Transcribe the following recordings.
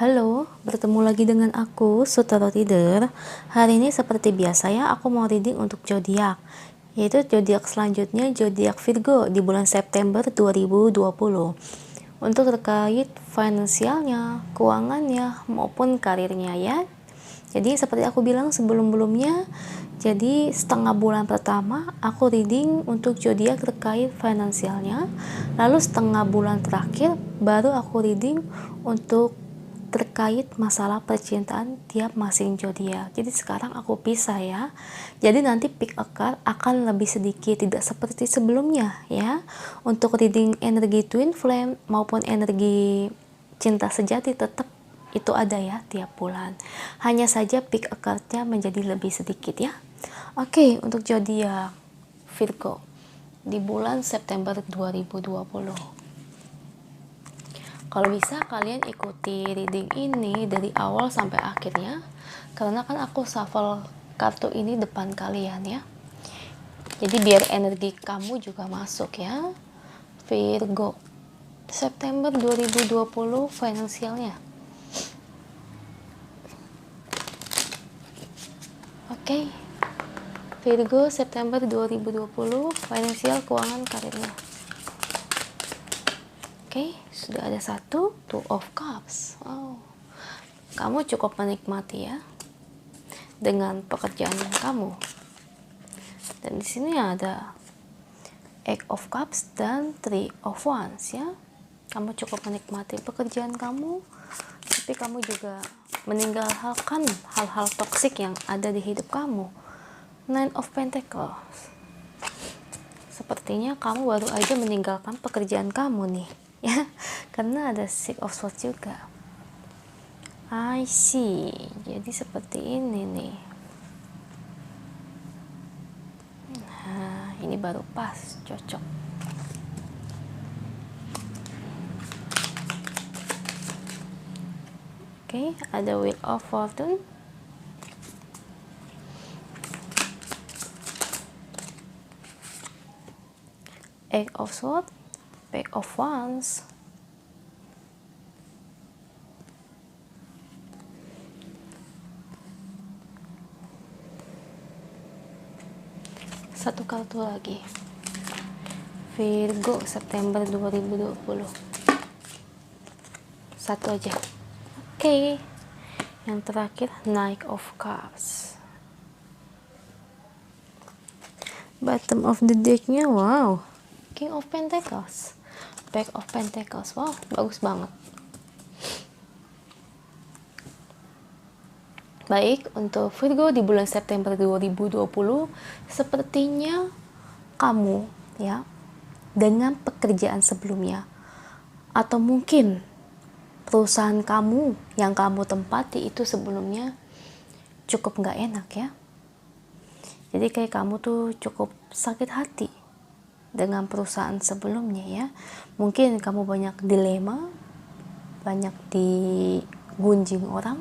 Halo, bertemu lagi dengan aku, Sutaro Reader. Hari ini seperti biasa ya, aku mau reading untuk zodiak, yaitu zodiak selanjutnya zodiak Virgo di bulan September 2020. Untuk terkait finansialnya, keuangannya, maupun karirnya ya. Jadi seperti aku bilang sebelum-belumnya, jadi setengah bulan pertama aku reading untuk zodiak terkait finansialnya, lalu setengah bulan terakhir baru aku reading untuk terkait masalah percintaan tiap masing zodiak. Jadi sekarang aku pisah ya. Jadi nanti pick a card akan lebih sedikit, tidak seperti sebelumnya ya. Untuk reading energi twin flame maupun energi cinta sejati tetap itu ada ya tiap bulan. Hanya saja pick a card-nya menjadi lebih sedikit ya. Oke, untuk zodiak Virgo di bulan September 2020. Kalau bisa kalian ikuti reading ini dari awal sampai akhirnya, karena kan aku shuffle kartu ini depan kalian ya. Jadi biar energi kamu juga masuk ya. Virgo September 2020 finansialnya. Oke. Virgo September 2020 finansial, keuangan, karirnya. Oke, sudah ada satu, Two of Cups. Wow. Kamu cukup menikmati ya dengan pekerjaan kamu. Dan di sini ada Eight of Cups dan Three of Wands ya. Kamu cukup menikmati pekerjaan kamu, tapi kamu juga meninggalkan hal-hal toksik yang ada di hidup kamu. Nine of Pentacles. Sepertinya kamu baru aja meninggalkan pekerjaan kamu nih ya, karena ada Six of Swords juga. I see. Jadi seperti ini nih. Nah, ini baru pas, cocok. Oke, ada Wheel of Fortune. Eight of Swords, Page of Wands. Satu kartu lagi. Virgo September 2020. Satu aja. Oke. Yang terakhir Knight of Cups. Bottom of the deck-nya wow. King of Pentacles. Back of Pentacles. Wow, bagus banget. Baik, untuk Virgo di bulan September 2020, sepertinya kamu ya dengan pekerjaan sebelumnya atau mungkin perusahaan kamu yang kamu tempati itu sebelumnya cukup nggak enak ya. Jadi kayak kamu tuh cukup sakit hati dengan perusahaan sebelumnya ya. Mungkin kamu banyak dilema, banyak digunjing orang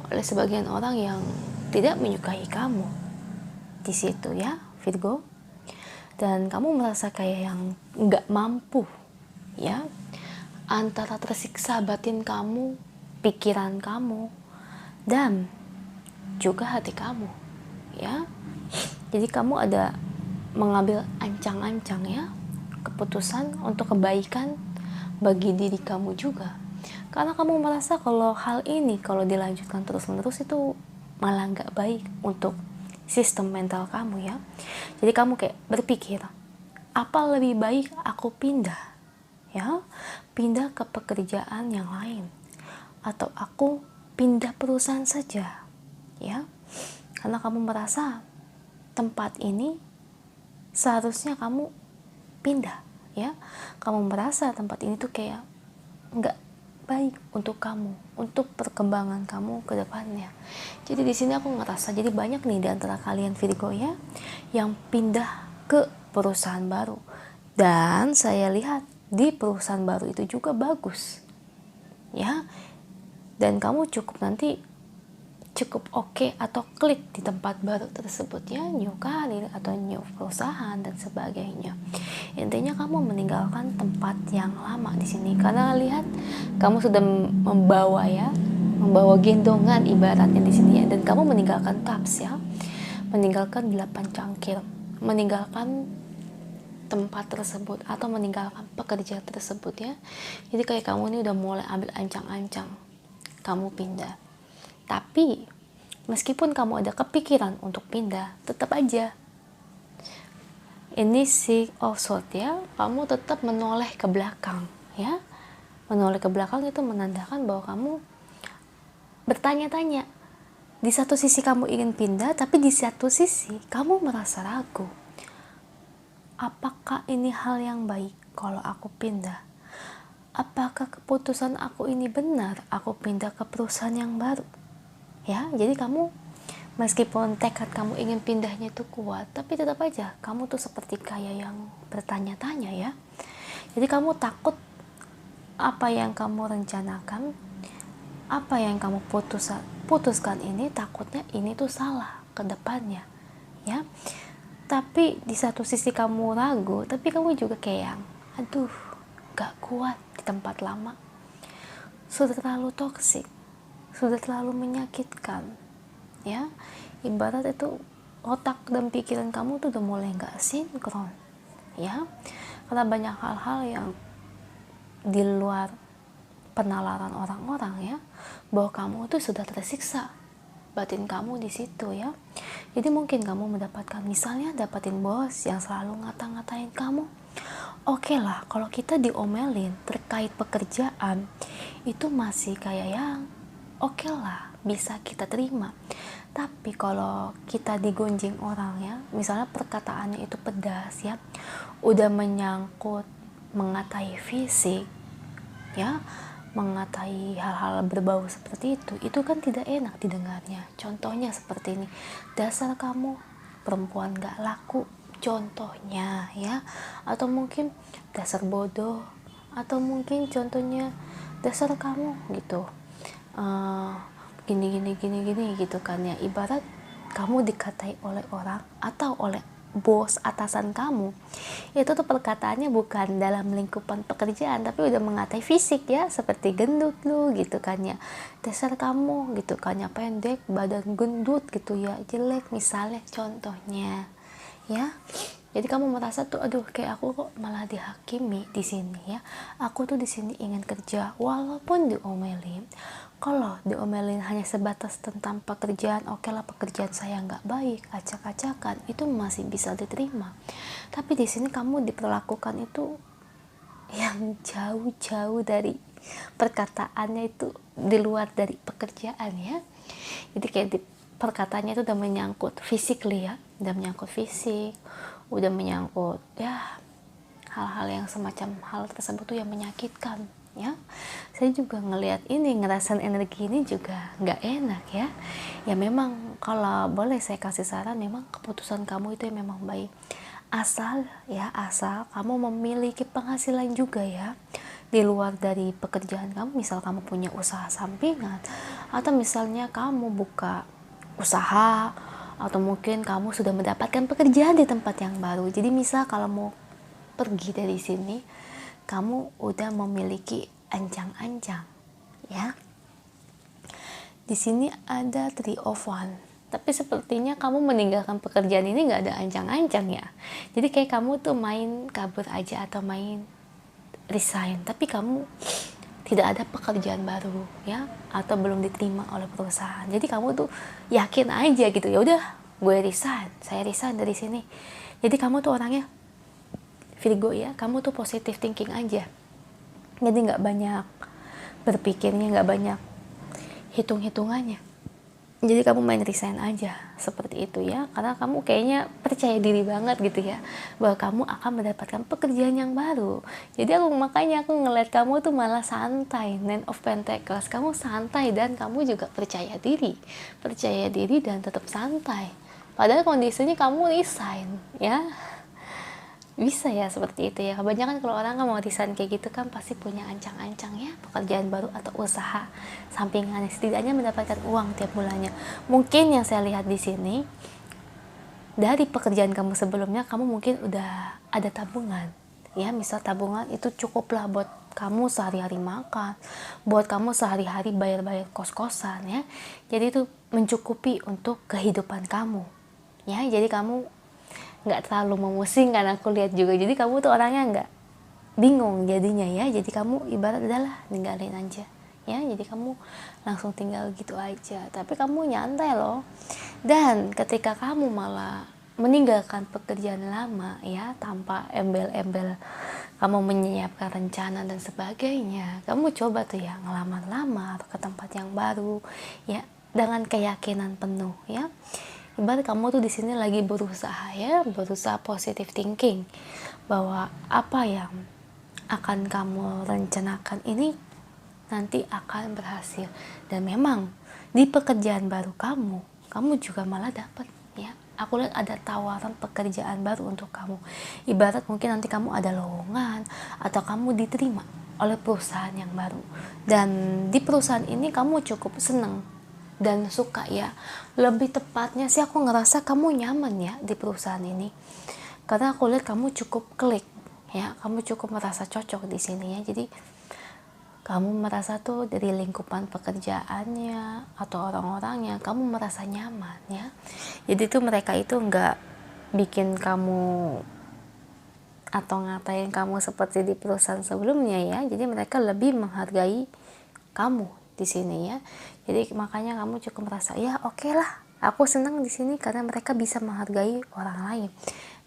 oleh sebagian orang yang tidak menyukai kamu di situ ya, Virgo. Dan kamu merasa kayak yang nggak mampu ya, antara tersiksa batin kamu, pikiran kamu, dan juga hati kamu ya. Jadi kamu ada mengambil ancang-ancang ya, keputusan untuk kebaikan bagi diri kamu juga, karena kamu merasa kalau hal ini kalau dilanjutkan terus-menerus itu malah nggak baik untuk sistem mental kamu ya. Jadi kamu kayak berpikir, apa lebih baik aku pindah ya, pindah ke pekerjaan yang lain, atau aku pindah perusahaan saja ya, karena kamu merasa tempat ini seharusnya kamu pindah ya. Kamu merasa tempat ini tuh kayak nggak baik untuk kamu, untuk perkembangan kamu ke depannya. Jadi di sini aku ngerasa jadi banyak nih di antara kalian Virgo ya yang pindah ke perusahaan baru, dan saya lihat di perusahaan baru itu juga bagus ya, dan kamu cukup nanti cukup oke atau klik di tempat baru tersebut ya, new karir atau new perusahaan dan sebagainya. Intinya kamu meninggalkan tempat yang lama di sini, karena lihat kamu sudah membawa gendongan ibaratnya di sini ya, dan kamu meninggalkan taps ya, meninggalkan 8 cangkir, meninggalkan tempat tersebut atau meninggalkan pekerjaan tersebut ya. Jadi kayak kamu ini udah mulai ambil ancang-ancang kamu pindah. Tapi meskipun kamu ada kepikiran untuk pindah, tetap aja ini Six of Swords ya, kamu tetap menoleh ke belakang ya. Menoleh ke belakang itu menandakan bahwa kamu bertanya-tanya. Di satu sisi kamu ingin pindah, tapi di satu sisi kamu merasa ragu. Apakah ini hal yang baik kalau aku pindah? Apakah keputusan aku ini benar, aku pindah ke perusahaan yang baru? Ya, jadi kamu meskipun tekad kamu ingin pindahnya itu kuat, tapi tetap aja kamu tuh seperti kayak yang bertanya-tanya ya. Jadi kamu takut apa yang kamu rencanakan, apa yang kamu putuskan ini, takutnya ini tuh salah ke depannya ya. Tapi di satu sisi kamu ragu, tapi kamu juga kayak aduh gak kuat di tempat lama, sudah terlalu toksik, sudah terlalu menyakitkan ya. Ibarat itu otak dan pikiran kamu tuh udah mulai gak sinkron ya, karena banyak hal-hal yang di luar penalaran orang-orang ya, bahwa kamu tuh sudah tersiksa batin kamu di situ ya. Jadi mungkin kamu mendapatkan, misalnya dapatin bos yang selalu ngata-ngatain kamu. Oke lah, kalau kita diomelin terkait pekerjaan itu masih kayak yang oke lah, bisa kita terima. Tapi kalau kita digunjing orang ya, misalnya perkataannya itu pedas ya, udah menyangkut mengatai fisik ya, mengatai hal-hal berbau seperti itu kan tidak enak didengarnya. Contohnya seperti ini, dasar kamu perempuan gak laku, contohnya ya, atau mungkin dasar bodoh, atau mungkin contohnya dasar kamu gitu, gini gitu kan ya. Ibarat kamu dikatai oleh orang atau oleh bos atasan kamu, itu tuh perkataannya bukan dalam lingkupan pekerjaan, tapi udah mengatai fisik ya, seperti gendut lu gitu kan ya, dasar kamu gitu kan ya, pendek, badan gendut gitu ya, jelek misalnya contohnya ya. Jadi kamu merasa tuh aduh kayak aku kok malah dihakimi di sini ya, aku tuh di sini ingin kerja walaupun diomelin. Kalau diomelin hanya sebatas tentang pekerjaan, oke lah pekerjaan saya nggak baik, acak-acakan, itu masih bisa diterima. Tapi di sini kamu diperlakukan itu yang jauh-jauh dari perkataannya, itu di luar dari pekerjaan ya. Jadi kayak perkataannya itu udah menyangkut physically ya, udah menyangkut fisik, udah menyangkut ya hal-hal yang semacam hal tersebut tuh yang menyakitkan ya. Saya juga ngelihat ini, ngerasain energi ini juga nggak enak ya. Ya memang kalau boleh saya kasih saran, memang keputusan kamu itu yang memang baik, asal kamu memiliki penghasilan juga ya di luar dari pekerjaan kamu. Misal kamu punya usaha sampingan, atau misalnya kamu buka usaha, atau mungkin kamu sudah mendapatkan pekerjaan di tempat yang baru. Jadi misal kalau mau pergi dari sini, kamu udah memiliki ancang-ancang ya. Di sini ada Three of Wands, tapi sepertinya kamu meninggalkan pekerjaan ini nggak ada ancang-ancang ya. Jadi kayak kamu tuh main kabur aja atau main resign, tapi kamu tidak ada pekerjaan baru ya, atau belum diterima oleh perusahaan. Jadi kamu tuh yakin aja gitu, ya udah saya resign dari sini. Jadi kamu tuh orangnya Virgo ya, kamu tuh positive thinking aja. Jadi nggak banyak berpikirnya, nggak banyak hitung-hitungannya. Jadi kamu main resign aja seperti itu ya, karena kamu kayaknya percaya diri banget gitu ya, bahwa kamu akan mendapatkan pekerjaan yang baru. Jadi makanya aku ngeliat kamu tuh malah santai, Nine of Pentacles, kamu santai dan kamu juga percaya diri dan tetap santai. Padahal kondisinya kamu resign ya. Bisa ya seperti itu ya. Kebanyakan kalau orang kan mau resign kayak gitu kan pasti punya ancang-ancang ya, pekerjaan baru atau usaha sampingan, setidaknya mendapatkan uang tiap bulannya. Mungkin yang saya lihat di sini, dari pekerjaan kamu sebelumnya, kamu mungkin udah ada tabungan ya. Misal tabungan itu cukuplah buat kamu sehari-hari makan, buat kamu sehari-hari bayar-bayar kos-kosan ya. Jadi itu mencukupi untuk kehidupan kamu ya. Jadi kamu nggak terlalu memusingkan, aku lihat juga. Jadi kamu tuh orangnya nggak bingung jadinya ya. Jadi kamu ibarat adalah ninggalin aja ya. Jadi kamu langsung tinggal gitu aja, tapi kamu nyantai loh. Dan ketika kamu malah meninggalkan pekerjaan lama ya, tanpa embel-embel kamu menyiapkan rencana dan sebagainya, kamu coba tuh ya ngelamar-lamar ke tempat yang baru ya, dengan keyakinan penuh ya. Ibarat kamu tuh di sini lagi berusaha ya, berusaha positive thinking bahwa apa yang akan kamu rencanakan ini nanti akan berhasil. Dan memang di pekerjaan baru kamu juga malah dapat ya. Aku lihat ada tawaran pekerjaan baru untuk kamu. Ibarat mungkin nanti kamu ada lowongan atau kamu diterima oleh perusahaan yang baru. Dan di perusahaan ini kamu cukup senang dan suka ya. Lebih tepatnya sih aku ngerasa kamu nyaman ya di perusahaan ini. Karena aku lihat kamu cukup klik ya, kamu cukup merasa cocok di sini ya. Jadi kamu merasa tuh dari lingkupan pekerjaannya atau orang-orangnya kamu merasa nyaman ya. Jadi tuh mereka itu nggak bikin kamu atau ngatain kamu seperti di perusahaan sebelumnya ya. Jadi mereka lebih menghargai kamu di sini ya. Jadi makanya kamu cukup merasa ya oke lah, aku senang di sini karena mereka bisa menghargai orang lain.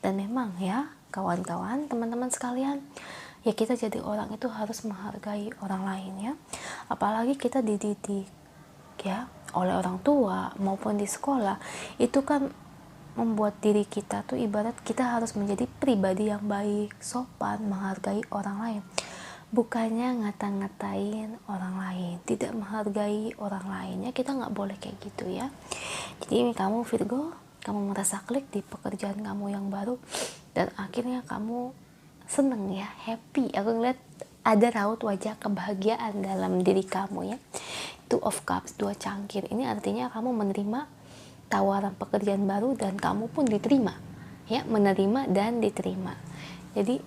Dan memang ya kawan-kawan, teman-teman sekalian, ya kita jadi orang itu harus menghargai orang lain ya. Apalagi kita dididik ya oleh orang tua maupun di sekolah, itu kan membuat diri kita tuh ibarat kita harus menjadi pribadi yang baik, sopan, menghargai orang lain. Bukannya ngata-ngatain orang lain, tidak menghargai orang lainnya, kita nggak boleh kayak gitu ya. Jadi kamu Virgo, kamu merasa klik di pekerjaan kamu yang baru dan akhirnya kamu seneng ya, happy. Aku ngeliat ada raut wajah kebahagiaan dalam diri kamu ya. Two of Cups, 2 cangkir. Ini artinya kamu menerima tawaran pekerjaan baru dan kamu pun diterima ya, menerima dan diterima. Jadi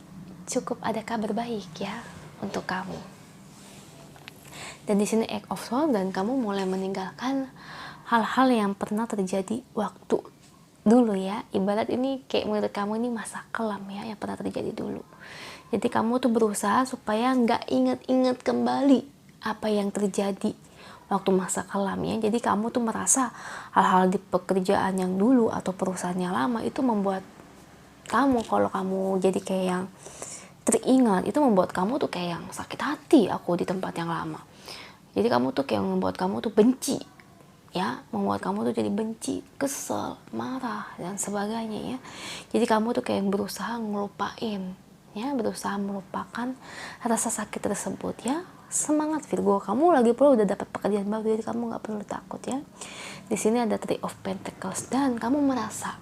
cukup ada kabar baik ya untuk kamu. Dan di sini Eight of Swords, dan kamu mulai meninggalkan hal-hal yang pernah terjadi waktu dulu ya. Ibarat ini kayak menurut kamu ini masa kelam ya yang pernah terjadi dulu. Jadi kamu tuh berusaha supaya nggak inget-inget kembali apa yang terjadi waktu masa kelam ya. Jadi kamu tuh merasa hal-hal di pekerjaan yang dulu atau perusahaan yang lama itu membuat kamu, kalau kamu jadi kayak yang teringat, itu membuat kamu tuh kayak yang sakit hati aku di tempat yang lama. Jadi kamu tuh kayak membuat kamu tuh benci ya, membuat kamu tuh jadi benci, kesel, marah dan sebagainya ya. Jadi kamu tuh kayak berusaha ngelupain ya, berusaha melupakan rasa sakit tersebut ya. Semangat Virgo, kamu lagi pula udah dapat pekerjaan baru, jadi kamu nggak perlu takut ya. Di sini ada Three of Pentacles dan kamu merasa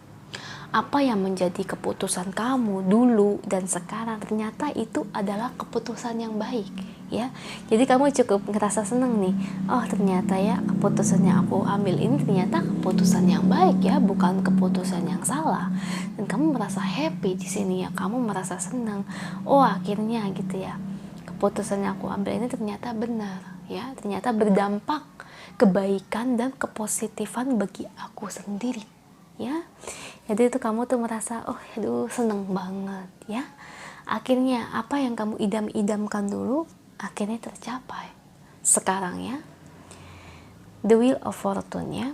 apa yang menjadi keputusan kamu dulu dan sekarang ternyata itu adalah keputusan yang baik ya. Jadi kamu cukup ngerasa seneng nih, oh ternyata ya keputusan yang aku ambil ini ternyata keputusan yang baik ya, bukan keputusan yang salah. Dan kamu merasa happy di sini ya, kamu merasa seneng, oh akhirnya gitu ya, keputusan yang aku ambil ini ternyata benar ya, ternyata berdampak kebaikan dan kepositifan bagi aku sendiri ya. Jadi itu kamu tuh merasa oh aduh seneng banget ya, akhirnya apa yang kamu idam-idamkan dulu akhirnya tercapai sekarang ya. The Wheel of Fortune ya,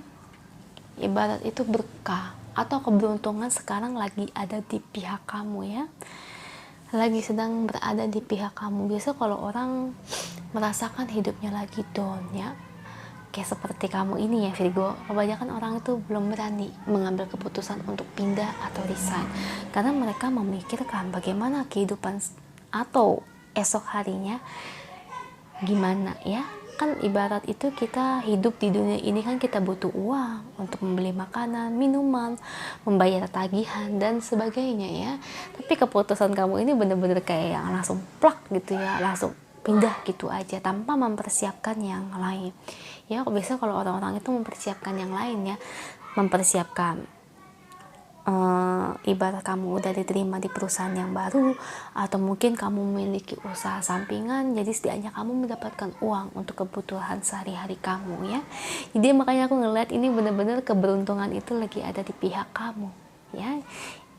ibarat itu berkah atau keberuntungan sekarang lagi ada di pihak kamu ya, lagi sedang berada di pihak kamu. Biasa kalau orang merasakan hidupnya lagi down ya, kayak seperti kamu ini ya Virgo, kebanyakan orang itu belum berani mengambil keputusan untuk pindah atau resign karena mereka memikirkan bagaimana kehidupan atau esok harinya gimana ya. Kan ibarat itu kita hidup di dunia ini kan kita butuh uang untuk membeli makanan, minuman, membayar tagihan dan sebagainya ya. Tapi keputusan kamu ini bener-bener kayak yang langsung plak gitu ya, langsung pindah gitu aja tanpa mempersiapkan yang lain ya. Biasanya kalau orang-orang itu mempersiapkan yang lain ya, mempersiapkan ibarat kamu udah diterima di perusahaan yang baru, atau mungkin kamu memiliki usaha sampingan, jadi setidaknya kamu mendapatkan uang untuk kebutuhan sehari-hari kamu ya. Jadi makanya aku ngeliat ini bener-bener keberuntungan itu lagi ada di pihak kamu ya.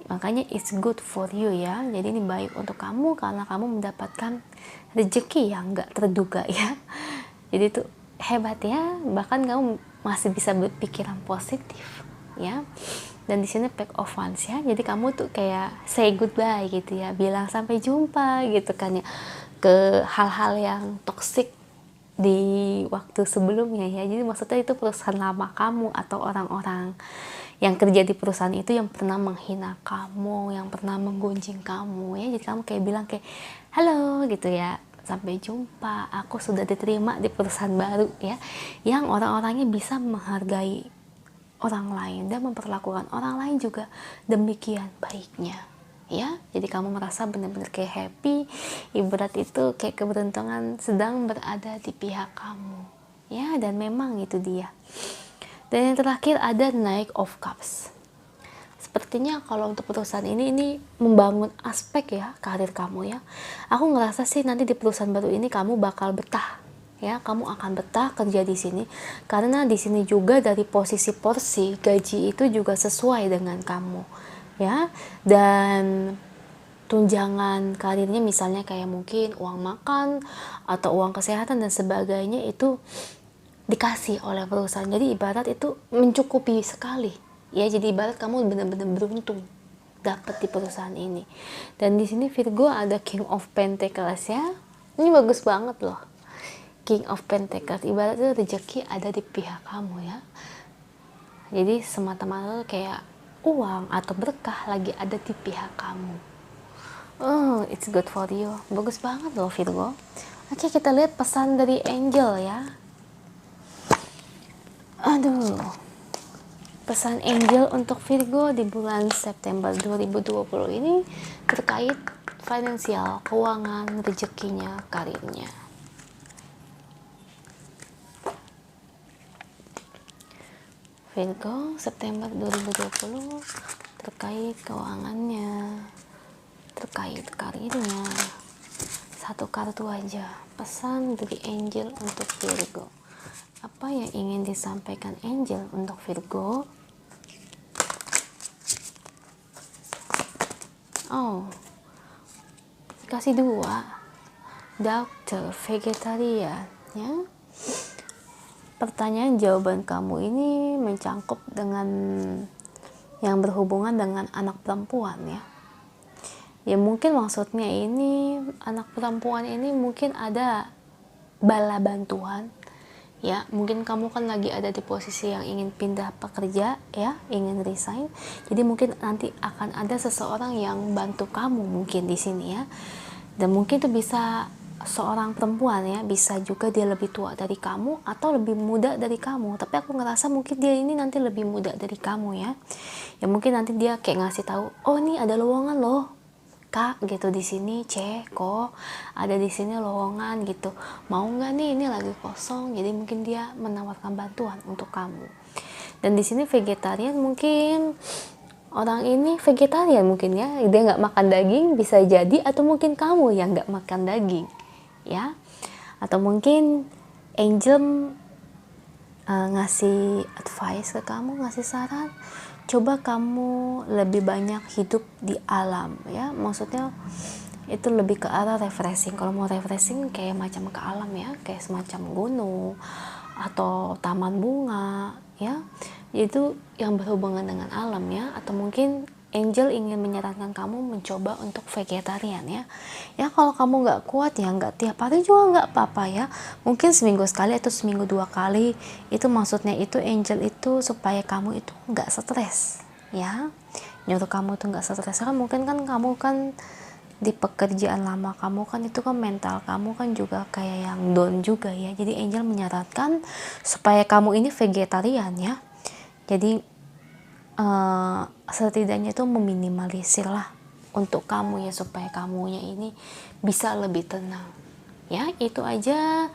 Makanya it's good for you ya. Jadi ini baik untuk kamu karena kamu mendapatkan rezeki yang gak terduga ya. Jadi itu hebat ya, bahkan kamu masih bisa berpikiran positif ya. Dan di sini pack of wands ya, jadi kamu tuh kayak say goodbye gitu ya, bilang sampai jumpa gitu kan ya, ke hal-hal yang toksik di waktu sebelumnya ya. Jadi maksudnya itu perusahaan lama kamu atau orang-orang yang kerja di perusahaan itu yang pernah menghina kamu, yang pernah menggunjing kamu ya. Jadi kamu kayak bilang kayak halo gitu ya, sampai jumpa, aku sudah diterima di perusahaan baru ya, yang orang-orangnya bisa menghargai orang lain dan memperlakukan orang lain juga demikian baiknya ya. Jadi kamu merasa benar-benar kayak happy, ibarat itu kayak keberuntungan sedang berada di pihak kamu ya. Dan memang itu dia. Dan yang terakhir ada Knight of Cups. Sepertinya kalau untuk perusahaan ini membangun aspek ya karir kamu ya. Aku ngerasa sih nanti di perusahaan baru ini kamu bakal betah ya, kamu akan betah kerja di sini karena di sini juga dari posisi porsi gaji itu juga sesuai dengan kamu ya. Dan tunjangan karirnya misalnya kayak mungkin uang makan atau uang kesehatan dan sebagainya itu dikasih oleh perusahaan. Jadi ibarat itu mencukupi sekali ya. Jadi ibarat kamu benar-benar beruntung dapat di perusahaan ini. Dan di sini Virgo ada King of Pentacles ya. Ini bagus banget loh. King of Pentacles ibaratnya rezeki ada di pihak kamu ya. Jadi semata-mata kayak uang atau berkah lagi ada di pihak kamu. Oh, it's good for you. Bagus banget loh Virgo. Oke, kita lihat pesan dari angel ya. Aduh, pesan angel untuk Virgo di bulan September 2020 ini terkait finansial, keuangan, rezekinya, karirnya. Virgo September 2020 terkait keuangannya, terkait karirnya. Satu kartu aja, pesan dari angel untuk Virgo. Apa yang ingin disampaikan angel untuk Virgo? Oh, kasih dua, dokter, vegetarian ya. Pertanyaan jawaban kamu ini mencangkup dengan yang berhubungan dengan anak perempuan ya. Ya mungkin maksudnya ini anak perempuan ini mungkin ada bala bantuan ya. Mungkin kamu kan lagi ada di posisi yang ingin pindah pekerja ya, ingin resign. Jadi mungkin nanti akan ada seseorang yang bantu kamu mungkin di sini ya. Dan mungkin itu bisa seorang perempuan ya, bisa juga dia lebih tua dari kamu atau lebih muda dari kamu. Tapi aku ngerasa mungkin dia ini nanti lebih muda dari kamu ya. Ya mungkin nanti dia kayak ngasih tahu, oh ini ada lowongan loh kak gitu di sini, kok ada di sini lowongan gitu, mau nggak nih, ini lagi kosong. Jadi mungkin dia menawarkan bantuan untuk kamu. Dan di sini vegetarian, mungkin orang ini vegetarian mungkin ya, dia nggak makan daging bisa jadi, atau mungkin kamu yang nggak makan daging ya. Atau mungkin angel ngasih advice ke kamu, ngasih saran, coba kamu lebih banyak hidup di alam ya. Maksudnya itu lebih ke arah refreshing. Kalau mau refreshing kayak macam ke alam ya, kayak semacam gunung atau taman bunga ya, itu yang berhubungan dengan alam ya. Atau mungkin angel ingin menyarankan kamu mencoba untuk vegetarian ya. Ya kalau kamu nggak kuat ya nggak tiap hari juga nggak apa-apa ya. Mungkin seminggu sekali atau seminggu 2 kali. Itu maksudnya itu angel itu supaya kamu itu nggak stres ya. Nyuruh kamu tuh nggak stres. Kan mungkin kan kamu kan di pekerjaan lama kamu kan itu kan mental kamu kan juga kayak yang down juga ya. Jadi angel menyarankan supaya kamu ini vegetarian ya. Jadi setidaknya itu meminimalisir lah untuk kamu ya, supaya kamunya ini bisa lebih tenang ya. Itu aja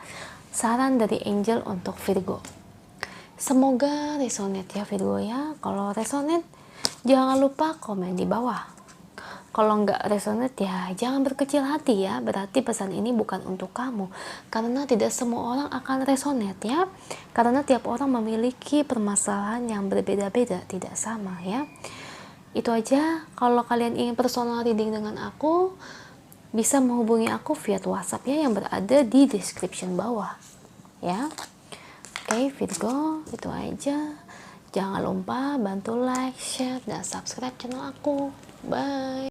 saran dari angel untuk Virgo. Semoga resonate ya Virgo ya. Kalau resonate Jangan lupa komen di bawah. Kalau nggak resonate ya jangan berkecil hati ya, berarti pesan ini bukan untuk kamu. Karena tidak semua orang akan resonate ya. Karena tiap orang memiliki permasalahan yang berbeda-beda, tidak sama ya. Itu aja. Kalau kalian ingin personal reading dengan aku, bisa menghubungi aku via WhatsApp ya yang berada di description bawah. Ya. Oke, Virgo, itu aja. Jangan lupa bantu like, share, dan subscribe channel aku. Bye.